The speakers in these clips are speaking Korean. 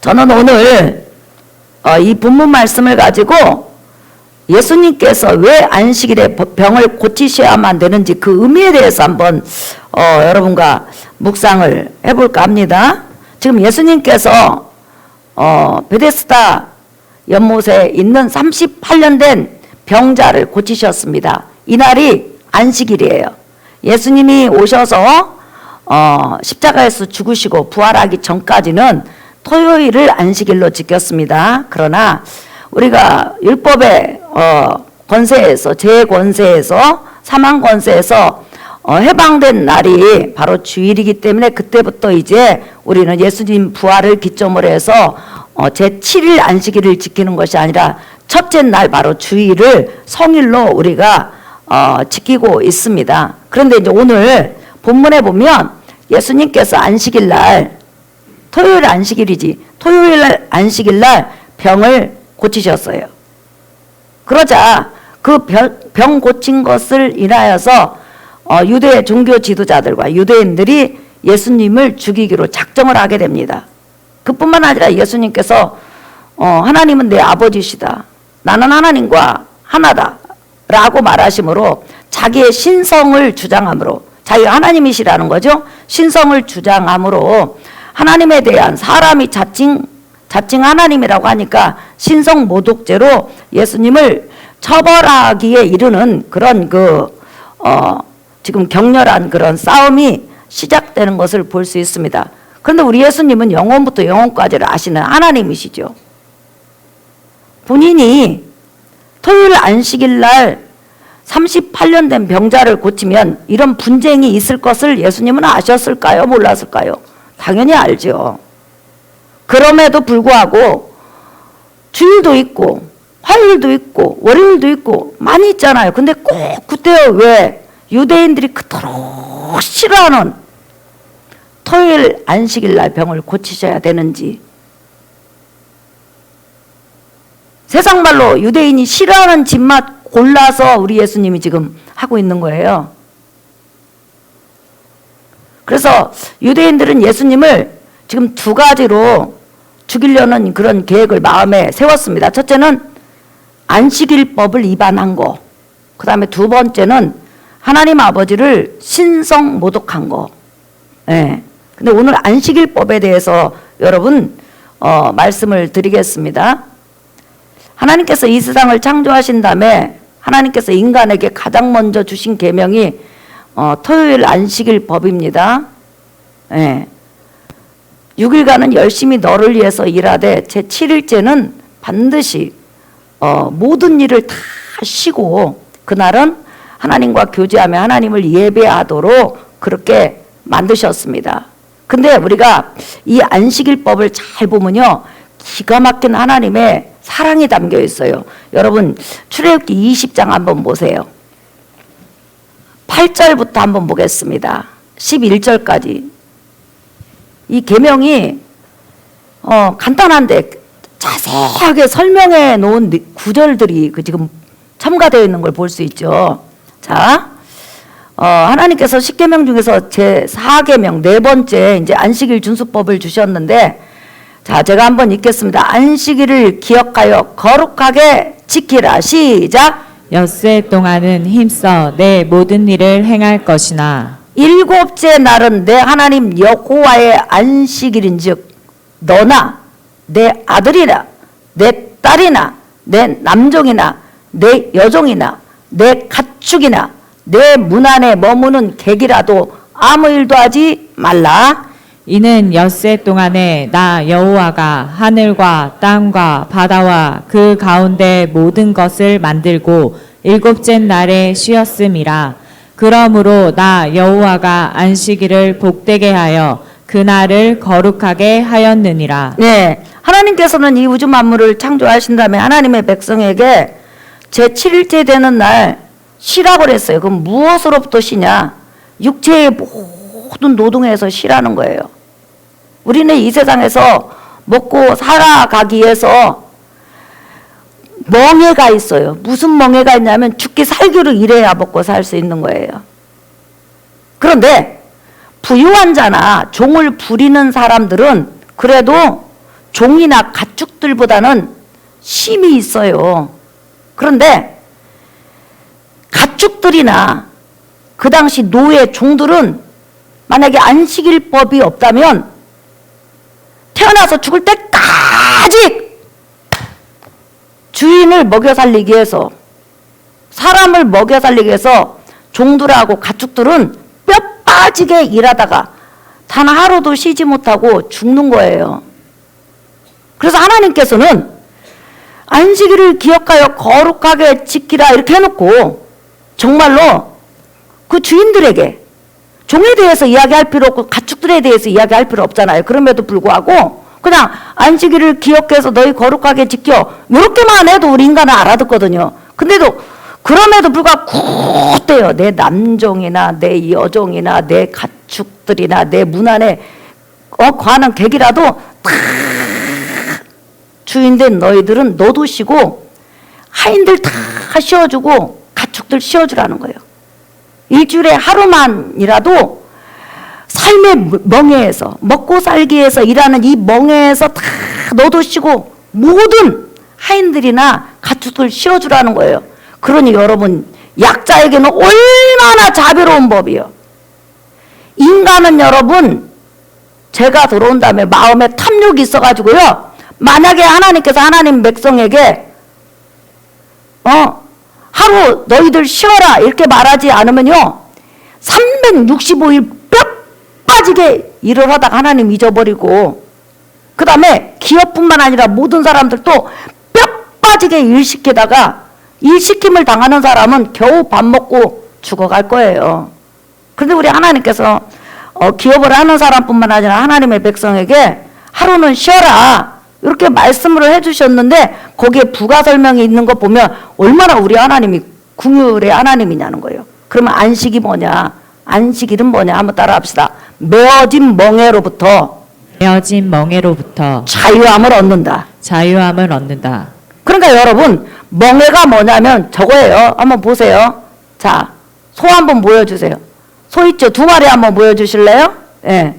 저는 오늘 이 본문 말씀을 가지고 예수님께서 왜 안식일에 병을 고치셔야만 되는지 그 의미에 대해서 한번 여러분과 묵상을 해볼까 합니다. 지금 예수님께서 베데스다 연못에 있는 38년 된 병자를 고치셨습니다. 이날이 안식일이에요. 예수님이 오셔서 십자가에서 죽으시고 부활하기 전까지는 토요일을 안식일로 지켰습니다. 그러나 우리가 율법의 권세에서, 죄의 권세에서, 사망 권세에서 해방된 날이 바로 주일이기 때문에 그때부터 이제 우리는 예수님 부활을 기점으로 해서 제7일 안식일을 지키는 것이 아니라 첫째 날 바로 주일을 성일로 우리가 지키고 있습니다. 그런데 이제 오늘 본문에 보면 예수님께서 안식일 날, 토요일 안식일이지, 토요일 날 안식일 날 병을 고치셨어요. 그러자 그 병 고친 것을 인하여서 유대 종교 지도자들과 유대인들이 예수님을 죽이기로 작정을 하게 됩니다. 그뿐만 아니라 예수님께서 하나님은 내 아버지시다, 나는 하나님과 하나다 라고 말하심으로 자기의 신성을 주장함으로, 자기가 하나님이시라는 거죠. 신성을 주장함으로 하나님에 대한, 사람이 자칭 하나님이라고 하니까 신성 모독죄로 예수님을 처벌하기에 이르는 그런 지금 격렬한 그런 싸움이 시작되는 것을 볼 수 있습니다. 그런데 우리 예수님은 영원부터 영원까지를 아시는 하나님이시죠. 본인이 토요일 안식일 날 38년 된 병자를 고치면 이런 분쟁이 있을 것을 예수님은 아셨을까요? 몰랐을까요? 당연히 알죠. 그럼에도 불구하고 주일도 있고 화요일도 있고 월요일도 있고 많이 있잖아요. 근데 꼭 그때 왜 유대인들이 그토록 싫어하는 토요일 안식일 날 병을 고치셔야 되는지, 세상 말로 유대인이 싫어하는 집맛 골라서 우리 예수님이 지금 하고 있는 거예요. 그래서 유대인들은 예수님을 지금 두 가지로 죽이려는 그런 계획을 마음에 세웠습니다. 첫째는 안식일법을 위반한 거, 그 다음에 두 번째는 하나님 아버지를 신성 모독한 거. 네. 근데 오늘 안식일법에 대해서 여러분 말씀을 드리겠습니다. 하나님께서 이 세상을 창조하신 다음에 하나님께서 인간에게 가장 먼저 주신 계명이 토요일 안식일법입니다. 네. 6일간은 열심히 너를 위해서 일하되 제7일째는 반드시 모든 일을 다 쉬고 그날은 하나님과 교제하며 하나님을 예배하도록 그렇게 만드셨습니다. 근데 우리가 이 안식일법을 잘 보면요, 기가 막힌 하나님의 사랑이 담겨 있어요. 여러분 출애굽기 20장 한번 보세요. 8절부터 한번 보겠습니다. 11절까지. 이 계명이 간단한데 자세하게 설명해 놓은 구절들이 지금 첨가되어 있는 걸 볼 수 있죠. 자, 하나님께서 10계명 중에서 제 4계명 네 번째 이제 안식일 준수법을 주셨는데, 자, 제가 한번 읽겠습니다. 안식일을 기억하여 거룩하게 지키라. 시작. 엿새 동안은 힘써 내 모든 일을 행할 것이나 일곱째 날은 내 하나님 여호와의 안식일인즉 너나 내 아들이나 내 딸이나 내 남종이나 내 여종이나 내 가축이나 내 문 안에 머무는 객이라도 아무 일도 하지 말라. 이는 엿새 동안에 나 여호와가 하늘과 땅과 바다와 그 가운데 모든 것을 만들고 일곱째 날에 쉬었음이라. 그러므로 나 여호와가 안식일을 복되게 하여 그날을 거룩하게 하였느니라. 네, 하나님께서는 이 우주 만물을 창조하신 다음에 하나님의 백성에게 제7일째 되는 날 쉬라고 그랬어요. 그럼 무엇으로부터 쉬냐? 육체의 모든 노동에서 쉬라는 거예요. 우리는 이 세상에서 먹고 살아가기 위해서 멍해가 있어요. 무슨 멍해가 있냐면 죽기 살기로 일해야 먹고 살 수 있는 거예요. 그런데 부유한 자나 종을 부리는 사람들은 그래도 종이나 가축들보다는 힘이 있어요. 그런데 가축들이나 그 당시 노예 종들은 만약에 안식일법이 없다면 태어나서 죽을 때까지 주인을 먹여 살리기 위해서, 사람을 먹여 살리기 위해서 종들하고 가축들은 뼈 빠지게 일하다가 단 하루도 쉬지 못하고 죽는 거예요. 그래서 하나님께서는 안식일을 기억하여 거룩하게 지키라 이렇게 해놓고 정말로 그 주인들에게 종에 대해서 이야기할 필요 없고 가축들에 대해서 이야기할 필요 없잖아요. 그럼에도 불구하고 그냥 안식일을 기억해서 너희 거룩하게 지켜 이렇게만 해도 우리 인간은 알아듣거든요. 근데도 그럼에도 불구하고 굳대요. 내 남종이나 내 여종이나 내 가축들이나 내 문 안에 관한 객이라도 다 주인된 너희들은 너도 쉬고 하인들 다 쉬어주고 가축들 쉬어주라는 거예요. 일주일에 하루만이라도 삶의 멍에에서 먹고 살기 위해서 일하는 이 멍에에서 다 너도 쉬고 모든 하인들이나 가축들 쉬어주라는 거예요. 그러니 여러분 약자에게는 얼마나 자비로운 법이요. 인간은 여러분 죄가 들어온 다음에 마음에 탐욕이 있어가지고요. 만약에 하나님께서 하나님 백성에게 하루 너희들 쉬어라 이렇게 말하지 않으면요 365일 뼈 빠지게 일을 하다가 하나님 잊어버리고 그 다음에 기업뿐만 아니라 모든 사람들도 뼈 빠지게 일 시키다가 일 시킴을 당하는 사람은 겨우 밥 먹고 죽어갈 거예요. 그런데 우리 하나님께서 기업을 하는 사람뿐만 아니라 하나님의 백성에게 하루는 쉬어라 이렇게 말씀을 해주셨는데 거기에 부가 설명이 있는 거 보면 얼마나 우리 하나님이 긍휼의 하나님이냐는 거예요. 그러면 안식이 뭐냐? 안식일은 뭐냐? 한번 따라합시다. 메어진 멍에로부터 자유함을 얻는다. 자유함을 얻는다. 그러니까 여러분 멍에가 뭐냐면 저거예요. 한번 보세요. 자, 소 한번 모여주세요. 소 있죠? 2마리 한번 모여주실래요? 예.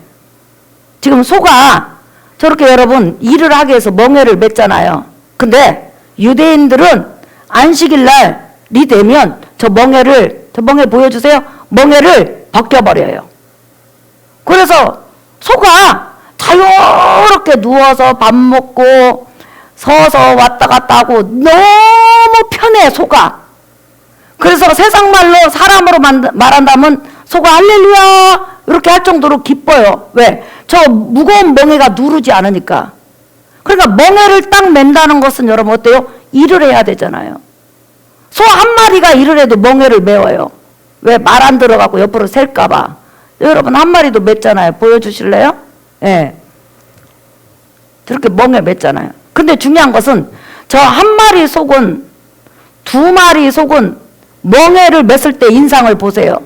지금 소가 저렇게 여러분 일을 하기 위해서 멍에를 맸잖아요. 근데 유대인들은 안식일 날이 되면 저 멍에 보여주세요. 멍에를 벗겨버려요. 그래서 소가 자유롭게 누워서 밥 먹고 서서 왔다 갔다 하고 너무 편해 소가. 그래서 세상 말로 사람으로 말한다면 소가 할렐루야 이렇게 할 정도로 기뻐요. 왜? 저 무거운 멍에가 누르지 않으니까. 그러니까 멍에를 딱 맨다는 것은 여러분 어때요? 일을 해야 되잖아요. 소 한 마리가 일을 해도 멍에를 메워요. 왜? 말 안 들어가고 옆으로 셀까봐. 여러분 한 마리도 맸잖아요. 보여주실래요? 예. 저렇게 멍에 맸잖아요. 근데 중요한 것은 저 한 마리 속은 2마리 속은 멍에를 맸을 때 인상을 보세요.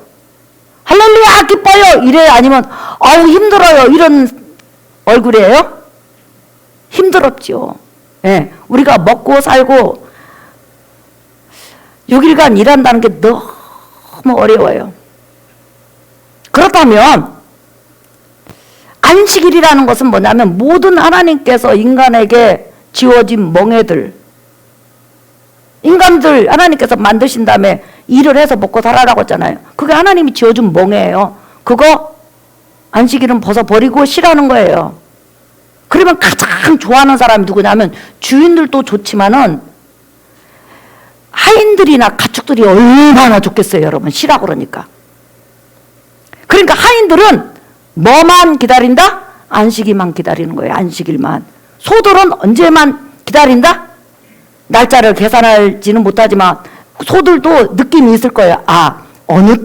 할렐루야 기뻐요 이래요? 아니면 아우 힘들어요 이런 얼굴이에요? 힘들었죠. 예, 우리가 먹고 살고 6일간 일한다는 게 너무 어려워요. 그렇다면 안식일이라는 것은 뭐냐면 모든 하나님께서 인간에게 지워진 멍에들, 인간들 하나님께서 만드신 다음에 일을 해서 먹고 살아라고 했잖아요. 그게 하나님이 지어준 멍에예요. 그거 안식일은 벗어버리고 쉬라는 거예요. 그러면 가장 좋아하는 사람이 누구냐면 주인들도 좋지만은 하인들이나 가축들이 얼마나 좋겠어요 여러분. 쉬라고 그러니까. 그러니까 하인들은 뭐만 기다린다? 안식일만 기다리는 거예요. 안식일만. 소들은 언제만 기다린다? 날짜를 계산할지는 못하지만 소들도 느낌이 있을 거예요. 아, 어느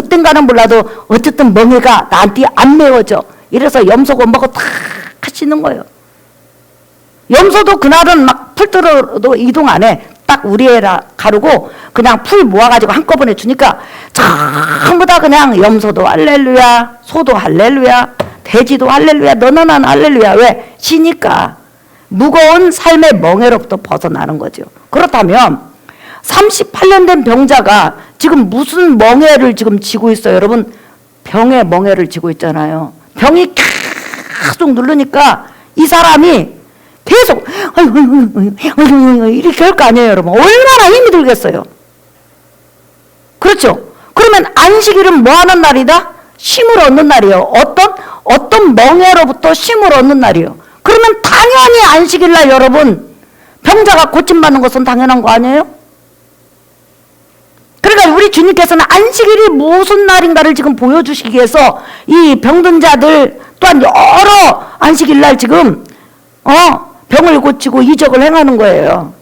땐가는 몰라도 어쨌든 멍에가 나한테 안 매워져. 이래서 염소고 뭐고 다 씻는 거예요. 염소도 그날은 막 풀들어도 이동 안 해. 딱 우리 애라 가르고 그냥 풀 모아가지고 한꺼번에 주니까 전부 다 그냥 염소도 할렐루야, 소도 할렐루야, 돼지도 할렐루야, 너는 할렐루야. 왜? 쉬니까. 무거운 삶의 멍에로부터 벗어나는 거죠. 그렇다면 38년 된 병자가 지금 무슨 멍에를 지금 지고 있어요? 여러분 병의 멍에를 지고 있잖아요. 병이 계속 누르니까 이 사람이 계속 아이고 이렇게 할 거 아니에요, 여러분. 얼마나 힘이 들겠어요. 그렇죠? 그러면 안식일은 뭐 하는 날이다? 쉼을 얻는 날이에요. 어떤 멍에로부터 쉼을 얻는 날이에요. 그러면 당연히 안식일 날 여러분 병자가 고침받는 것은 당연한 거 아니에요? 그러니까 우리 주님께서는 안식일이 무슨 날인가를 지금 보여주시기 위해서 이 병든 자들 또한 여러 안식일 날 지금 병을 고치고 이적을 행하는 거예요.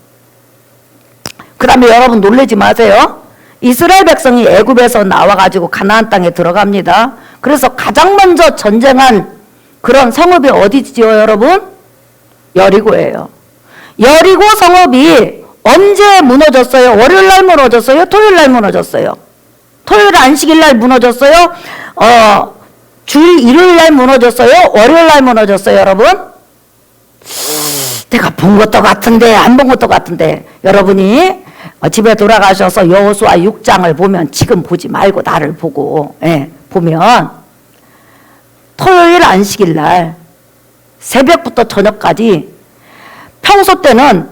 그 다음에 여러분 놀라지 마세요. 이스라엘 백성이 애굽에서 나와가지고 가나안 땅에 들어갑니다. 그래서 가장 먼저 전쟁한 그런 성읍이 어디지요, 여러분? 여리고예요. 여리고 성읍이 언제 무너졌어요? 월요일 날 무너졌어요? 토요일 날 무너졌어요? 토요일 안식일 날 무너졌어요? 주일 일요일 날 무너졌어요? 월요일 날 무너졌어요, 여러분? 내가 본 것도 같은데 안 본 것도 같은데 여러분이 집에 돌아가셔서 여호수아 6장을 보면 지금 보지 말고 나를 보고 보면 토요일 안식일 날 새벽부터 저녁까지 평소 때는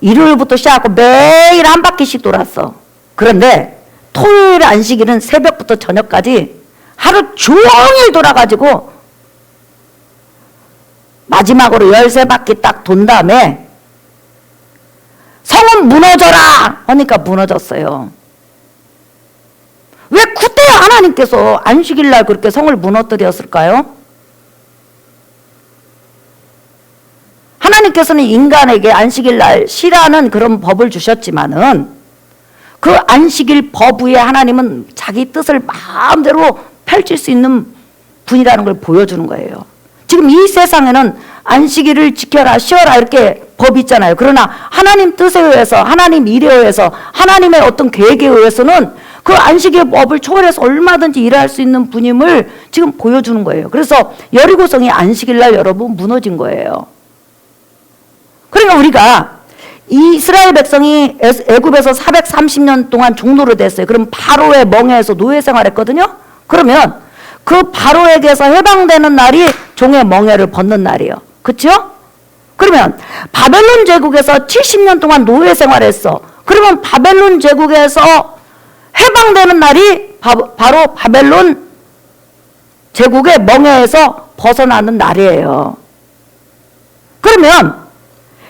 일요일부터 시작하고 매일 한 바퀴씩 돌았어. 그런데 토요일 안식일은 새벽부터 저녁까지 하루 종일 돌아가지고 마지막으로 13바퀴 딱 돈 다음에 성은 무너져라 하니까 무너졌어요. 왜 그때 하나님께서 안식일 날 그렇게 성을 무너뜨렸을까요? 하나님께서는 인간에게 안식일 날 쉬라는 그런 법을 주셨지만은 그 안식일 법 위에 하나님은 자기 뜻을 마음대로 펼칠 수 있는 분이라는 걸 보여주는 거예요. 지금 이 세상에는 안식일을 지켜라 쉬어라 이렇게 법이 있잖아요. 그러나 하나님 뜻에 의해서 하나님 일에 의해서 하나님의 어떤 계획에 의해서는 그 안식일 법을 초월해서 얼마든지 일할 수 있는 분임을 지금 보여주는 거예요. 그래서 여리고성이 안식일 날 여러분 무너진 거예요. 그러니까 우리가 이스라엘 백성이 애굽에서 430년 동안 종노를 됐어요. 그럼 바로의 멍에에서 노예 생활했거든요. 그러면 그 바로에게서 해방되는 날이 종의 멍에를 벗는 날이에요. 그렇죠? 그러면 바벨론 제국에서 70년 동안 노예 생활했어. 그러면 바벨론 제국에서 해방되는 날이 바로 바벨론 제국의 멍에에서 벗어나는 날이에요. 그러면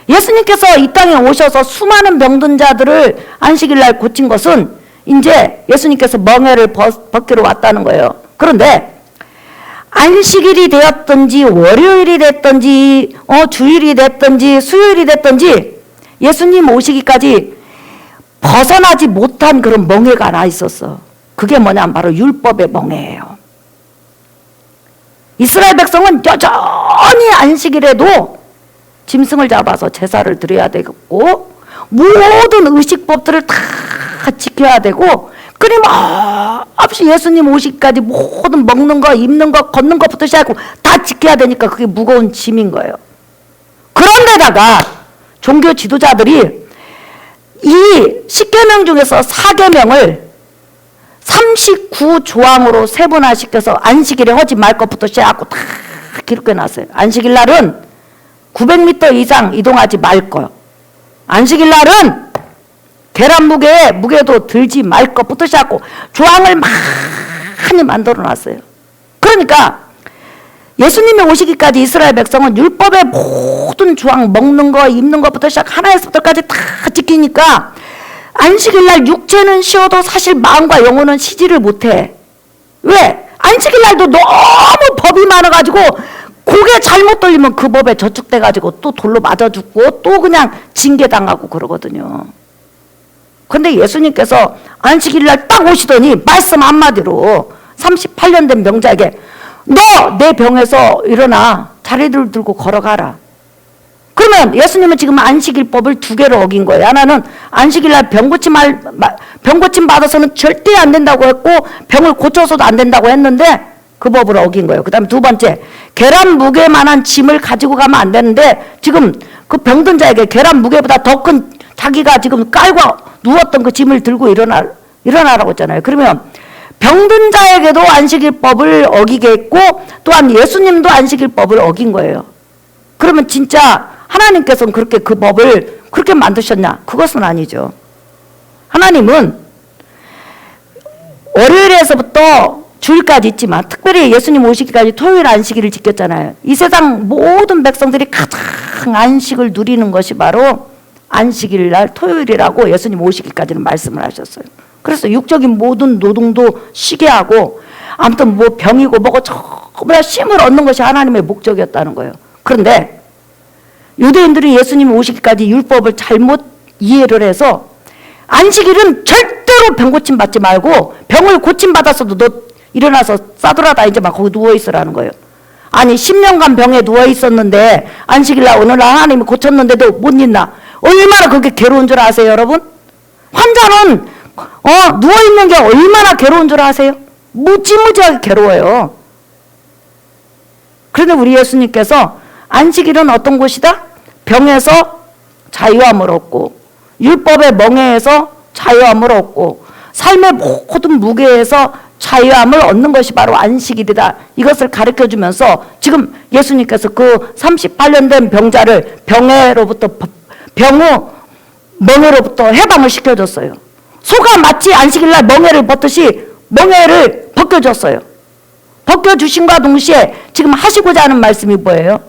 예수님께서 이 땅에 오셔서 수많은 병든 자들을 안식일 날 고친 것은 이제 예수님께서 멍에를 벗기로 왔다는 거예요. 그런데 안식일이 되었든지 월요일이 됐든지 주일이 됐든지 수요일이 됐든지 예수님 오시기까지 벗어나지 못한 그런 멍에가 하나 있었어. 그게 뭐냐면 바로 율법의 멍에예요. 이스라엘 백성은 여전히 안식일에도 짐승을 잡아서 제사를 드려야 되겠고 모든 의식법들을 다 지켜야 되고 끊임없이 예수님 오시기까지 모든 먹는 거 입는 거 걷는 것부터 시작하고 다 지켜야 되니까 그게 무거운 짐인 거예요. 그런데다가 종교 지도자들이 이 10계명 중에서 4계명을 39조항으로 세분화시켜서 안식일에 하지 말 것부터 시작하고 다 기록해놨어요. 안식일 날은 900m 이상 이동하지 말 거요. 안식일 날은 계란 무게도 들지 말 것부터 시작하고 조항을 많이 만들어 놨어요. 그러니까 예수님이 오시기까지 이스라엘 백성은 율법의 모든 조항 먹는 거 입는 것부터 시작 하나에서부터까지 다 지키니까 안식일날 육체는 쉬어도 사실 마음과 영혼은 쉬지를 못해. 왜? 안식일날도 너무 법이 많아가지고 고개 잘못 돌리면 그 법에 저축돼가지고 또 돌로 맞아 죽고 또 그냥 징계당하고 그러거든요. 근데 예수님께서 안식일날 딱 오시더니 말씀 한마디로 38년 된 병자에게 너 내 병에서 일어나 자리를 들고 걸어가라. 그러면 예수님은 지금 안식일법을 2개를 어긴 거예요. 하나는 안식일날 병고침 받아서는 절대 안 된다고 했고 병을 고쳐서도 안 된다고 했는데 그 법을 어긴 거예요. 그 다음에 2번째, 계란 무게만한 짐을 가지고 가면 안 되는데 지금 그 병든 자에게 계란 무게보다 더 큰 자기가 지금 깔고 누웠던 그 짐을 들고 일어나라고 했잖아요. 그러면 병든 자에게도 안식일법을 어기게 했고 또한 예수님도 안식일법을 어긴 거예요. 그러면 진짜 하나님께서는 그렇게 그 법을 그렇게 만드셨냐? 그것은 아니죠. 하나님은 월요일에서부터 주일까지 있지만 특별히 예수님 오시기까지 토요일 안식일을 지켰잖아요. 이 세상 모든 백성들이 가장 안식을 누리는 것이 바로 안식일 날 토요일이라고 예수님 오시기까지는 말씀을 하셨어요. 그래서 육적인 모든 노동도 쉬게 하고 아무튼 뭐 병이고 뭐고 전부 다 쉼을 얻는 것이 하나님의 목적이었다는 거예요. 그런데 유대인들이 예수님 오시기까지 율법을 잘못 이해를 해서 안식일은 절대로 병 고침 받지 말고 병을 고침 받았어도 너 일어나서 싸돌아다니지 마. 거기 누워있으라는 거예요. 아니 10년간 병에 누워있었는데 안식일날 오늘날 하나님이 고쳤는데도 못 있나? 얼마나 그게 괴로운 줄 아세요 여러분? 환자는 누워있는 게 얼마나 괴로운 줄 아세요? 무지무지하게 괴로워요. 그런데 우리 예수님께서 안식일은 어떤 곳이다? 병에서 자유함을 얻고 율법의 멍에에서 자유함을 얻고 삶의 모든 무게에서 자유함을 얻는 것이 바로 안식일이다. 이것을 가르쳐주면서 지금 예수님께서 그 38년 된 병자를 병후 멍에로부터 해방을 시켜줬어요. 소가 마치 안식일날 멍에를 벗듯이 멍에를 벗겨줬어요. 벗겨주심과 동시에 지금 하시고자 하는 말씀이 뭐예요?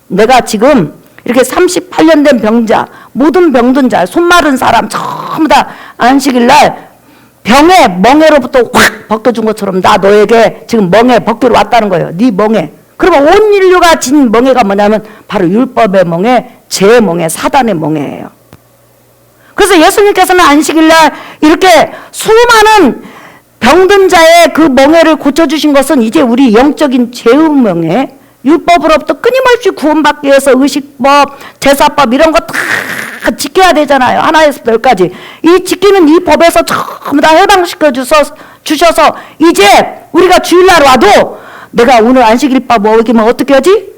내가 지금 이렇게 38년 된 병자, 모든 병든 자, 손 마른 사람 전부 다 안식일날 병의 멍에로부터 확 벗겨준 것처럼 나 너에게 지금 멍에 벗기러 왔다는 거예요. 네 멍에. 그러면 온 인류가 진 멍에가 뭐냐면 바로 율법의 멍에, 죄의 멍에, 사단의 멍에예요. 그래서 예수님께서는 안식일날 이렇게 수많은 병든 자의 그 멍에를 고쳐주신 것은 이제 우리 영적인 죄의 멍에, 율법으로부터 끊임없이 구원받기 위해서 의식법, 제사법 이런 거 다 지켜야 되잖아요. 하나에서 열까지. 이 지키는 이 법에서 전부 다 해방시켜 주셔서 이제 우리가 주일날 와도 내가 오늘 안식일밥 먹이면 어떻게 하지?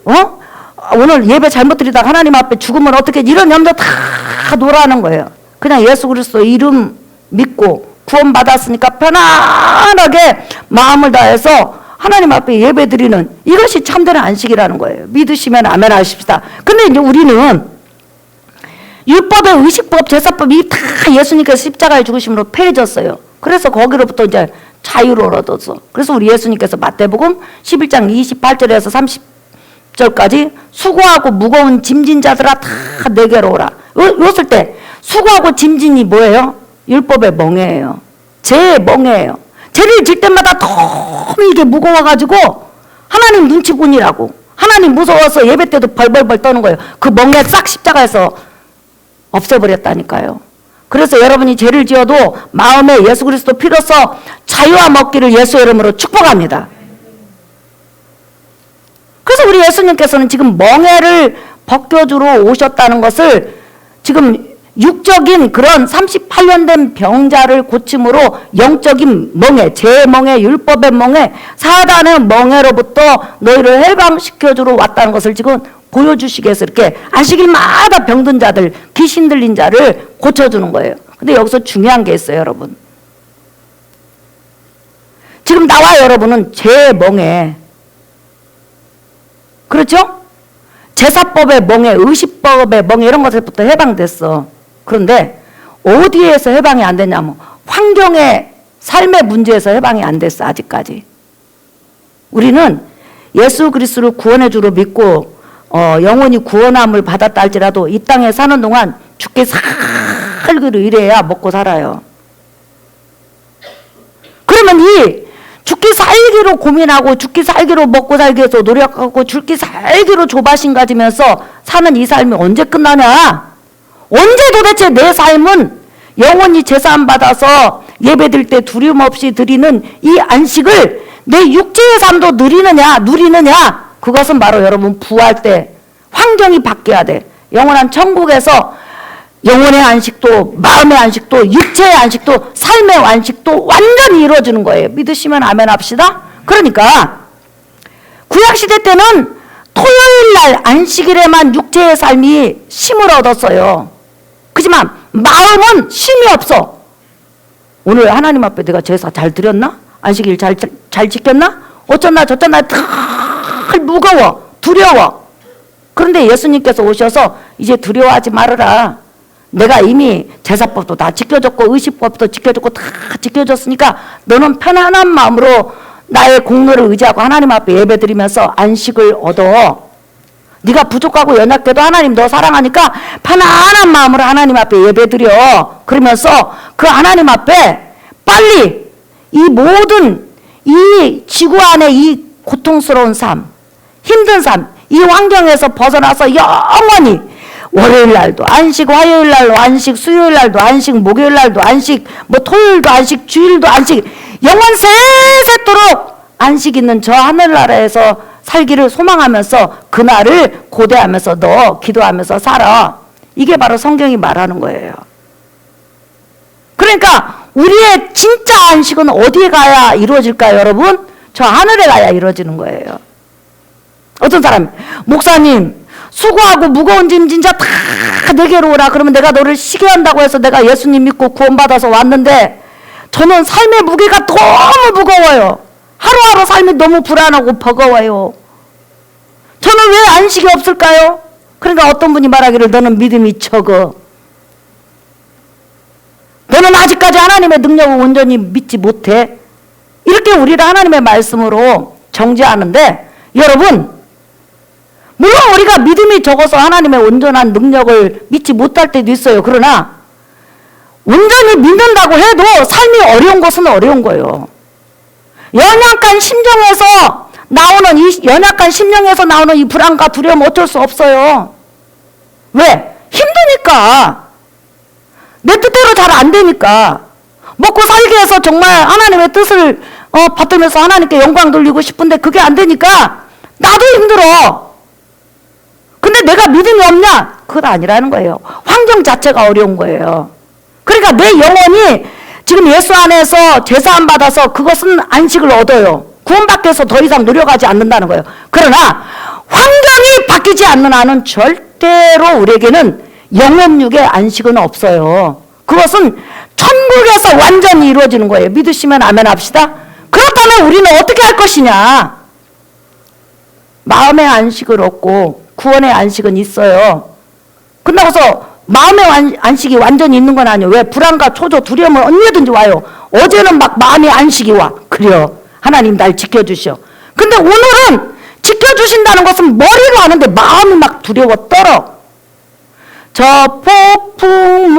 오늘 예배 잘못 드리다가 하나님 앞에 죽으면 어떻게 하지? 이런 염려 다 놓으라는 거예요. 그냥 예수 그리스도 이름 믿고 구원받았으니까 편안하게 마음을 다해서 하나님 앞에 예배 드리는 이것이 참되는 안식이라는 거예요. 믿으시면 아멘 하십시다. 근데 이제 우리는 율법의 의식법, 제사법이 다 예수님께서 십자가에 죽으심으로 폐해졌어요. 그래서 거기로부터 이제 자유를 얻어서. 그래서 우리 예수님께서 마태복음 11장 28절에서 30절까지 수고하고 무거운 짐진 자들아 다 내게로 오라. 이랬을 때 수고하고 짐진이 뭐예요? 율법의 멍에예요. 죄의 멍에예요. 죄를 질 때마다 너무 이게 무거워가지고 하나님 눈치 보니라고 하나님 무서워서 예배 때도 벌벌벌 떠는 거예요. 그 멍에 싹 십자가에서 없애버렸다니까요. 그래서 여러분이 죄를 지어도 마음에 예수 그리스도 피로써 자유함 얻기를 예수의 이름으로 축복합니다. 그래서 우리 예수님께서는 지금 멍에를 벗겨주러 오셨다는 것을 지금 육적인 그런 38년 된 병자를 고침으로 영적인 멍에, 죄의 멍에, 율법의 멍에, 사단의 멍에로부터 너희를 해방시켜주러 왔다는 것을 지금 보여주시기 위해서 이렇게 안식일마다 병든 자들, 귀신 들린 자를 고쳐주는 거예요. 근데 여기서 중요한 게 있어요, 여러분. 지금 나와 여러분은 죄의 멍에, 그렇죠? 제사법의 멍에, 의식법의 멍에 이런 것들부터 해방됐어. 그런데 어디에서 해방이 안 됐냐면 환경의 삶의 문제에서 해방이 안 됐어. 아직까지. 우리는 예수 그리스도를 구원의 주로 믿고 영원히 구원함을 받았다 할지라도 이 땅에 사는 동안 죽게 살기로 일해야 먹고 살아요. 그러면 이 죽기 살기로 고민하고 죽기 살기로 먹고 살기 위해서 노력하고 죽기 살기로 조바심 가지면서 사는 이 삶이 언제 끝나냐? 언제 도대체 내 삶은 영원히 제사함 받아서 예배드릴 때 두려움 없이 드리는 이 안식을 내 육체의 삶도 누리느냐? 그것은 바로 여러분 부활 때 환경이 바뀌어야 돼. 영원한 천국에서 영혼의 안식도 마음의 안식도 육체의 안식도 삶의 안식도 완전히 이루어지는 거예요. 믿으시면 아멘 합시다. 그러니까 구약시대 때는 토요일날 안식일에만 육체의 삶이 쉼을 얻었어요. 그렇지만 마음은 쉼이 없어. 오늘 하나님 앞에 내가 제사 잘 드렸나? 안식일 잘 지켰나? 어쩌나 저쩌나 다 무거워 두려워. 그런데 예수님께서 오셔서 이제 두려워하지 말아라. 내가 이미 제사법도 다 지켜줬고 의식법도 지켜줬고 다 지켜줬으니까 너는 편안한 마음으로 나의 공로를 의지하고 하나님 앞에 예배드리면서 안식을 얻어. 네가 부족하고 연약해도 하나님 너 사랑하니까 편안한 마음으로 하나님 앞에 예배드려. 그러면서 그 하나님 앞에 빨리 이 모든 이 지구 안에 이 고통스러운 삶, 힘든 삶, 이 환경에서 벗어나서 영원히 월요일 날도 안식, 화요일 날도 안식, 수요일 날도 안식, 목요일 날도 안식, 뭐 토요일도 안식, 주일도 안식, 영원 세세토록 안식 있는 저 하늘나라에서 살기를 소망하면서 그날을 고대하면서 너 기도하면서 살아. 이게 바로 성경이 말하는 거예요. 그러니까 우리의 진짜 안식은 어디에 가야 이루어질까요, 여러분? 저 하늘에 가야 이루어지는 거예요. 어떤 사람, 목사님 수고하고 무거운 짐 진짜 다 내게로 오라. 그러면 내가 너를 쉬게 한다고 해서 내가 예수님 믿고 구원받아서 왔는데 저는 삶의 무게가 너무 무거워요. 하루하루 삶이 너무 불안하고 버거워요. 저는 왜 안식이 없을까요? 그러니까 어떤 분이 말하기를 너는 믿음이 적어. 너는 아직까지 하나님의 능력을 온전히 믿지 못해. 이렇게 우리를 하나님의 말씀으로 정죄하는데, 여러분, 물론 우리가 믿음이 적어서 하나님의 온전한 능력을 믿지 못할 때도 있어요. 그러나 온전히 믿는다고 해도 삶이 어려운 것은 어려운 거예요. 연약한 심령에서 나오는 이 불안과 두려움 어쩔 수 없어요. 왜? 힘드니까. 내 뜻대로 잘 안 되니까. 먹고 살기 위해서 정말 하나님의 뜻을 받들면서 하나님께 영광 돌리고 싶은데 그게 안 되니까 나도 힘들어. 근데 내가 믿음이 없냐? 그건 아니라는 거예요. 환경 자체가 어려운 거예요. 그러니까 내 영혼이 지금 예수 안에서 제사함 받아서 그것은 안식을 얻어요. 구원받기 위해서 더 이상 노력하지 않는다는 거예요. 그러나 환경이 바뀌지 않는 한은 절대로 우리에게는 영혼육의 안식은 없어요. 그것은 천국에서 완전히 이루어지는 거예요. 믿으시면 아멘 합시다. 그렇다면 우리는 어떻게 할 것이냐? 마음의 안식을 얻고 구원의 안식은 있어요. 끝나고서 마음의 안식이 완전히 있는 건 아니에요. 왜? 불안과 초조, 두려움은 언제든지 와요. 어제는 막 마음의 안식이 와. 그래요. 하나님 날 지켜주셔. 근데 오늘은 지켜주신다는 것은 머리로 하는데 마음이 막 두려워 떨어. 저 폭풍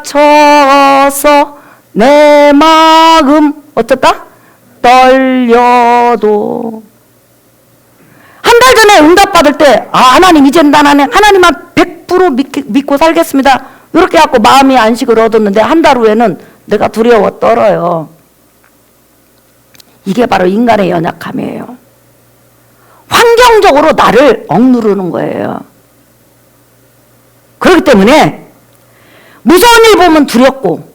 몰아쳐서 내 마음 어쩌다? 떨려도. 한 달 전에 응답받을 때 하나님 이제는 난 하나님만 100% 믿고 살겠습니다. 이렇게 해갖고 마음이 안식을 얻었는데 한 달 후에는 내가 두려워 떨어요. 이게 바로 인간의 연약함이에요. 환경적으로 나를 억누르는 거예요. 그렇기 때문에 무서운 일 보면 두렵고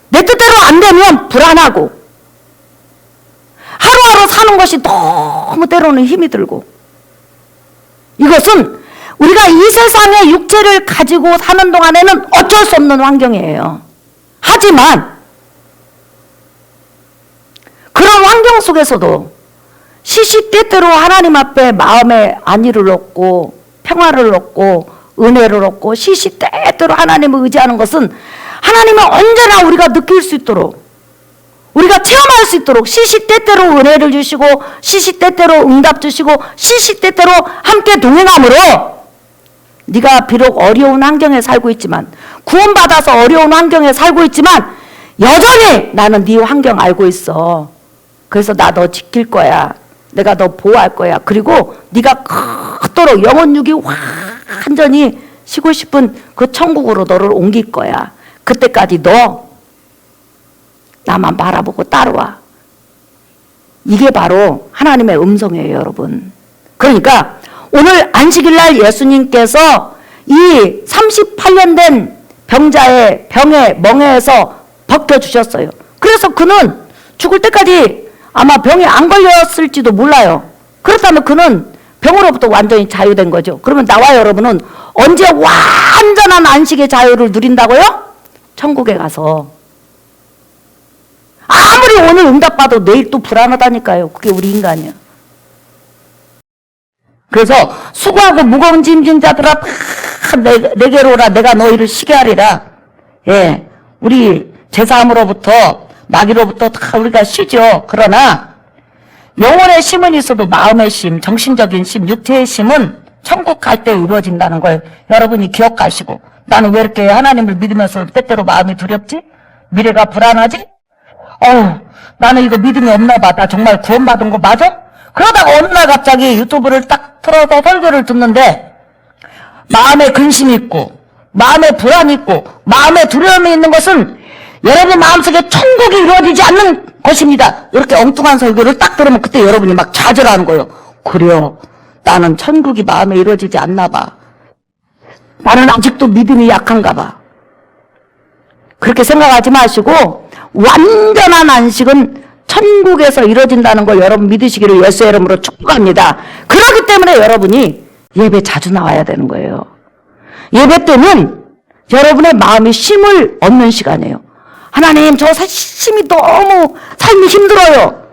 내 뜻대로 안 되면 불안하고 하루하루 사는 것이 너무 때로는 힘이 들고 이것은 우리가 이 세상의 육체를 가지고 사는 동안에는 어쩔 수 없는 환경이에요. 하지만 그런 환경 속에서도 시시때때로 하나님 앞에 마음의 안위를 얻고 평화를 얻고 은혜를 얻고 시시때때로 하나님을 의지하는 것은 하나님은 언제나 우리가 느낄 수 있도록 우리가 체험할 수 있도록 시시때때로 은혜를 주시고 시시때때로 응답 주시고 시시때때로 함께 동행함으로 네가 비록 어려운 환경에 살고 있지만 구원받아서 어려운 환경에 살고 있지만 여전히 나는 네 환경 알고 있어. 그래서 나 너 지킬 거야. 내가 너 보호할 거야. 그리고 네가 크도록 영혼육이 완전히 쉬고 싶은 그 천국으로 너를 옮길 거야. 그때까지 너 나만 바라보고 따라와. 이게 바로 하나님의 음성이에요, 여러분. 그러니까 오늘 안식일날 예수님께서 이 38년 된 병자의 병의 멍에에서 벗겨주셨어요. 그래서 그는 죽을 때까지 아마 병에 안 걸렸을지도 몰라요. 그렇다면 그는 병으로부터 완전히 자유된 거죠. 그러면 나와 여러분은 언제 완전한 안식의 자유를 누린다고요? 천국에 가서. 아무리 오늘 응답받아도 내일 또 불안하다니까요. 그게 우리 인간이야. 그래서 수고하고 무거운 짐진 자들아 다 내게로 오라. 내가 너희를 쉬게 하리라. 예, 우리 제사함으로부터 마귀로부터 다 우리가 쉬죠. 그러나 영혼의 쉼은 있어도 마음의 쉼, 정신적인 쉼, 육체의 쉼은 천국 갈 때 이루어진다는 걸 여러분이 기억하시고, 나는 왜 이렇게 하나님을 믿으면서 때때로 마음이 두렵지? 미래가 불안하지? 나는 이거 믿음이 없나 봐. 나 정말 구원받은 거 맞아? 그러다가 어느 날 갑자기 유튜브를 딱 틀어서 설교를 듣는데 마음에 근심이 있고 마음에 불안이 있고 마음에 두려움이 있는 것은 여러분 마음속에 천국이 이루어지지 않는 것입니다. 이렇게 엉뚱한 설교를 딱 들으면 그때 여러분이 막 좌절하는 거예요. 그래요. 나는 천국이 마음에 이루어지지 않나 봐. 나는 아직도 믿음이 약한가 봐. 그렇게 생각하지 마시고 완전한 안식은 천국에서 이루어진다는 걸 여러분 믿으시기를 예수의 이름으로 축복합니다. 그렇기 때문에 여러분이 예배 자주 나와야 되는 거예요. 예배 때는 여러분의 마음이 쉼을 얻는 시간이에요. 하나님, 저 쉼이 너무 삶이 힘들어요.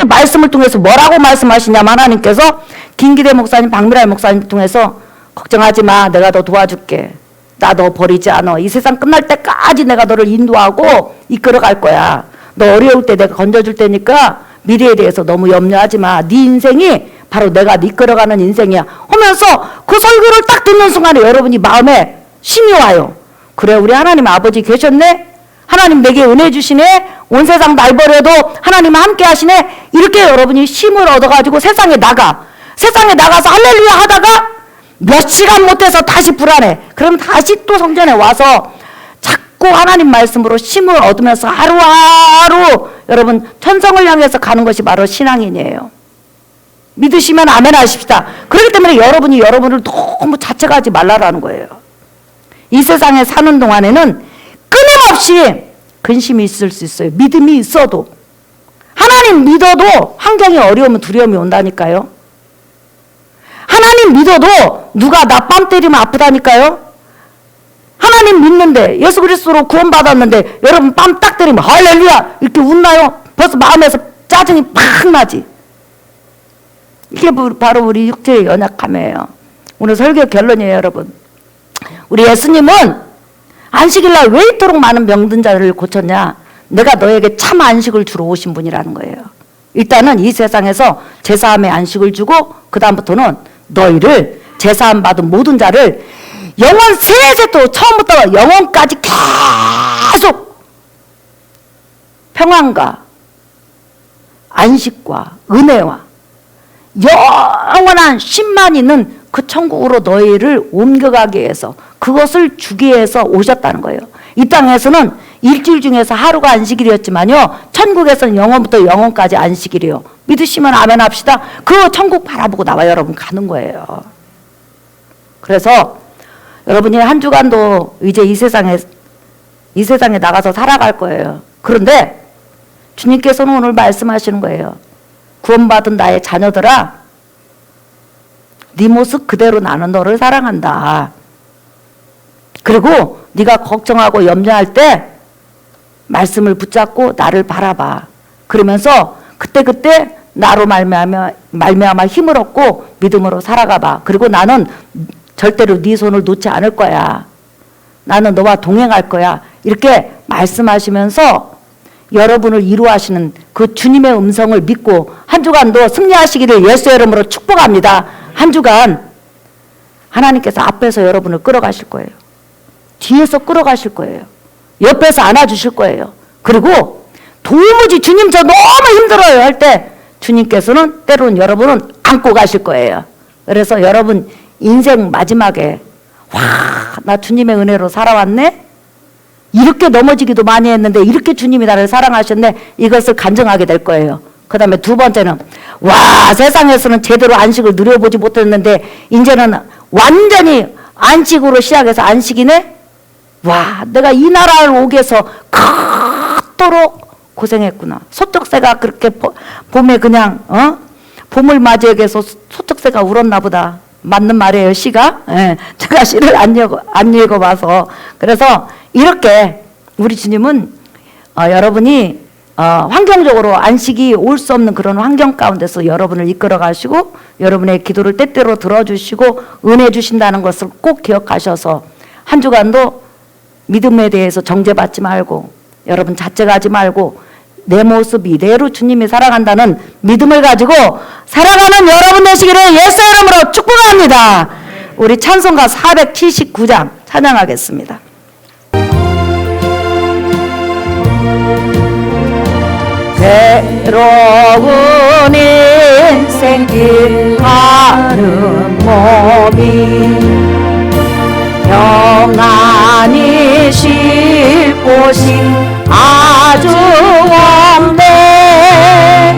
말씀을 통해서 뭐라고 말씀하시냐면 하나님께서 김기대 목사님, 박미랄 목사님 통해서 걱정하지 마. 내가 너 도와줄게. 나 너 버리지 않아. 이 세상 끝날 때까지 내가 너를 인도하고 이끌어갈 거야. 너 어려울 때 내가 건져줄 테니까 미래에 대해서 너무 염려하지 마. 네 인생이 바로 내가 이끌어가는 인생이야 하면서 그 설교를 딱 듣는 순간에 여러분이 마음에 힘이 와요. 그래, 우리 하나님 아버지 계셨네? 하나님 내게 은혜 주시네? 온 세상 날 버려도 하나님 함께 하시네? 이렇게 여러분이 힘을 얻어가지고 세상에 나가서 할렐루야 하다가 몇 시간 못해서 다시 불안해. 그럼 다시 또 성전에 와서 자꾸 하나님 말씀으로 힘을 얻으면서 하루하루 여러분 천성을 향해서 가는 것이 바로 신앙인이에요. 믿으시면 아멘 하십시다. 그렇기 때문에 여러분이 여러분을 너무 자책하지 말라라는 거예요. 이 세상에 사는 동안에는 끊임없이 근심이 있을 수 있어요. 믿음이 있어도. 하나님 믿어도 환경이 어려우면 두려움이 온다니까요. 하나님 믿어도 누가 나 뺨 때리면 아프다니까요. 하나님 믿는데 예수 그리스도로 구원받았는데 여러분 뺨 딱 때리면 할렐루야 이렇게 웃나요? 벌써 마음에서 짜증이 팍 나지. 이게 바로 우리 육체의 연약함이에요. 오늘 설교 결론이에요, 여러분. 우리 예수님은 안식일날 왜 이토록 많은 병든 자를 고쳤냐? 내가 너에게 참 안식을 주러 오신 분이라는 거예요. 일단은 이 세상에서 제사함의 안식을 주고 그 다음부터는 너희를 제사함 받은 모든 자를 영원 세세토록 처음부터 영원까지 계속 평안과 안식과 은혜와 영원한 쉼만 있는 그 천국으로 너희를 옮겨가기 위해서 그것을 주기 위해서 오셨다는 거예요. 이 땅에서는 일주일 중에서 하루가 안식일이었지만요, 천국에서는 영원부터 영원까지 안식일이에요. 믿으시면 아멘 합시다. 그 천국 바라보고 나와 여러분 가는 거예요. 그래서 여러분이 한 주간도 이제 이 세상에 나가서 살아갈 거예요. 그런데 주님께서는 오늘 말씀하시는 거예요. 구원받은 나의 자녀들아, 네 모습 그대로 나는 너를 사랑한다. 그리고 네가 걱정하고 염려할 때 말씀을 붙잡고 나를 바라봐. 그러면서 그때그때 나로 말미암아 힘을 얻고 믿음으로 살아가봐. 그리고 나는 절대로 네 손을 놓지 않을 거야. 나는 너와 동행할 거야. 이렇게 말씀하시면서 여러분을 이루하시는 그 주님의 음성을 믿고 한 주간도 승리하시기를 예수의 이름으로 축복합니다. 한 주간 하나님께서 앞에서 여러분을 끌어가실 거예요. 뒤에서 끌어가실 거예요. 옆에서 안아주실 거예요. 그리고 도무지 주님 저 너무 힘들어요 할 때 주님께서는 때로는 여러분은 안고 가실 거예요. 그래서 여러분 인생 마지막에 와, 나 주님의 은혜로 살아왔네? 이렇게 넘어지기도 많이 했는데 이렇게 주님이 나를 사랑하셨네? 이것을 간증하게 될 거예요. 그 다음에 두 번째는 와, 세상에서는 제대로 안식을 누려보지 못했는데 이제는 완전히 안식으로 시작해서 안식이네? 와, 내가 이 나라를 오기 위해서 그토록 고생했구나. 소쩍새가 그렇게 봄에 그냥 봄을 맞이하기 위해서 소쩍새가 울었나 보다. 맞는 말이에요, 시가. 예, 제가 시를 안 읽어봐서. 그래서 이렇게 우리 주님은 여러분이 환경적으로 안식이 올 수 없는 그런 환경 가운데서 여러분을 이끌어 가시고 여러분의 기도를 때때로 들어주시고 은혜 주신다는 것을 꼭 기억하셔서 한 주간도 믿음에 대해서 정죄받지 말고 여러분 자책하지 말고 내 모습 이대로 주님이 사랑한다는 믿음을 가지고 살아가는 여러분 되시기를 예수 이름으로 축복합니다. 우리 찬송가 479장 찬양하겠습니다. 외로운 인생길 가는 몸이 평안히 쉴 곳이 아주 없네.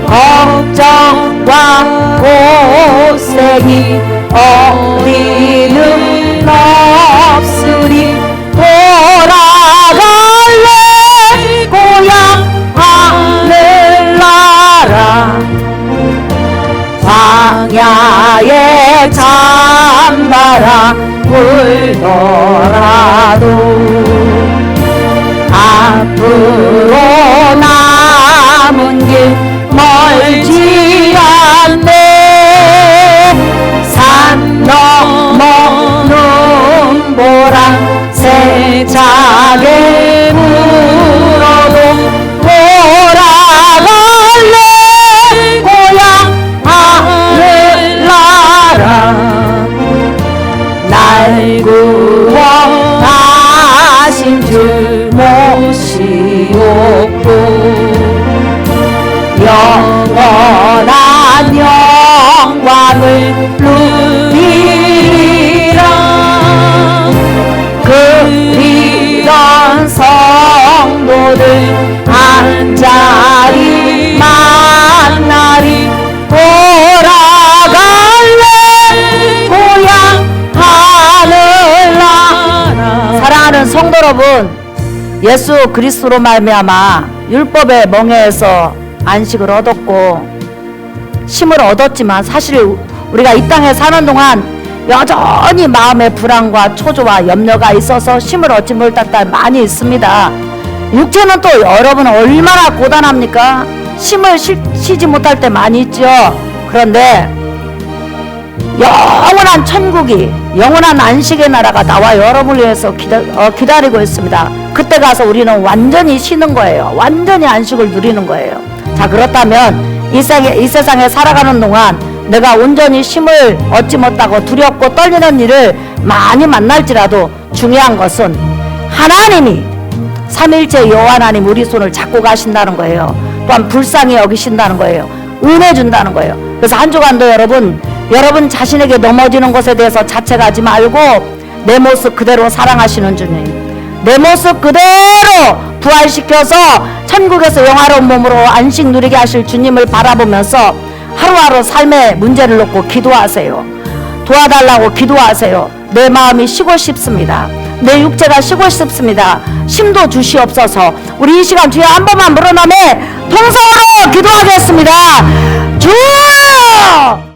걱정과 고생이 어디는 없으리 돌아갈래 고향 하늘나라 광야에 찬바람 불더라도 앞으로 남은 길 멀지 않네. 산 넘어 눈보라 세차게 물어도 돌아갈래 고향 하늘나라 날 구원하신 줄 모시옵고 영원한 영광을 누리리라. 그리던 성도들 한자리 만나리 돌아갈래 고향 하늘나라. 사랑하는 성도 여러분, 예수 그리스도로 말미암아 율법의 멍에에서 안식을 얻었고 쉼을 얻었지만 사실 우리가 이 땅에 사는 동안 여전히 마음의 불안과 초조와 염려가 있어서 쉼을 얻지 못할 때 많이 있습니다. 육체는 또 여러분 얼마나 고단합니까? 쉼을 쉬지 못할 때 많이 있죠. 그런데 영원한 천국이 영원한 안식의 나라가 나와 여러분을 위해서 기다리고 있습니다. 그때 가서 우리는 완전히 쉬는 거예요. 완전히 안식을 누리는 거예요. 자, 그렇다면 이 세상에 살아가는 동안 내가 온전히 쉼을 얻지 못하고 두렵고 떨리는 일을 많이 만날지라도 중요한 것은 하나님이 삼일째 여호와 하나님 우리 손을 잡고 가신다는 거예요. 또한 불쌍히 여기신다는 거예요. 은혜 준다는 거예요. 그래서 한 주간도 여러분 자신에게 넘어지는 것에 대해서 자책하지 말고 내 모습 그대로 사랑하시는 주님, 내 모습 그대로 부활시켜서 천국에서 영화로운 몸으로 안식 누리게 하실 주님을 바라보면서 하루하루 삶의 문제를 놓고 기도하세요. 도와달라고 기도하세요. 내 마음이 쉬고 싶습니다. 내 육체가 쉬고 싶습니다. 쉼도 주시옵소서. 우리 이 시간 주여 한 번만 물어나매 통성으로 기도하겠습니다. 주여!